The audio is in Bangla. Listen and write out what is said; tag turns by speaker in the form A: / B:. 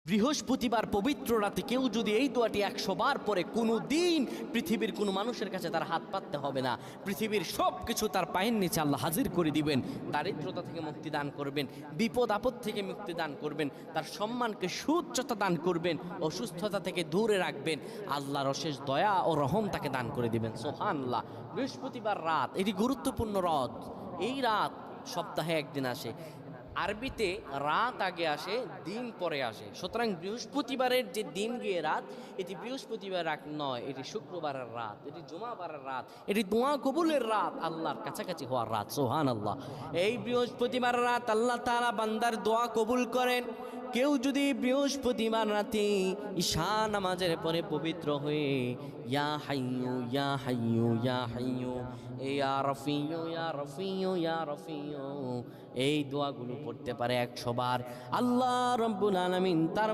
A: বৃহস্পতিবার পবিত্র রাতে কেউ যদি এই দোয়াটি 100 বার পরে কোনো দিন পৃথিবীর কোনো মানুষের কাছে তার হাত পাততে হবে না, পৃথিবীর সব কিছু তার পায়ের নিচে আল্লাহ হাজির করে দিবেন। দারিদ্রতা থেকে মুক্তি দান করবেন, বিপদ আপদ থেকে মুক্তি দান করবেন, তার সম্মানকে সুউচ্চতা দান করবেন, অসুস্থতা থেকে দূরে রাখবেন, আল্লাহর অশেষ দয়া ও রহম তাকে দান করে দিবেন। সুবহানাল্লাহ। বৃহস্পতিবার রাত এটি গুরুত্বপূর্ণ রাত। এই রাত সপ্তাহে একদিন আসে। আরবিতে রাত আগে আসে, দিন পরে আসে। সুতরাং বৃহস্পতিবারের যে দিন গিয়ে রাত, এটি বৃহস্পতিবার রাত নয়, এটি শুক্রবারের রাত, এটি জুমাবারের রাত, এটি দোয়া কবুলের রাত, আল্লাহর কাছাকাছি হওয়ার রাত। সুবহানাল্লাহ। এই বৃহস্পতিবার রাত আল্লাহ তাআলা বান্দার দোয়া কবুল করেন। কেউ যদি বৃহস্পতিবার রাতে ঈশা নামাজের পরে পবিত্র হয়ে ইয়া হাইয়ু ইয়া হাইয়ু ইয়া হাইয়ু ইয়া রফিয়ু ইয়া রফিয়ু ইয়া রফিয়ু এই দোয়াগুলো পড়তে পারে 100 বার, আল্লাহ রাব্বুল আলামিন তার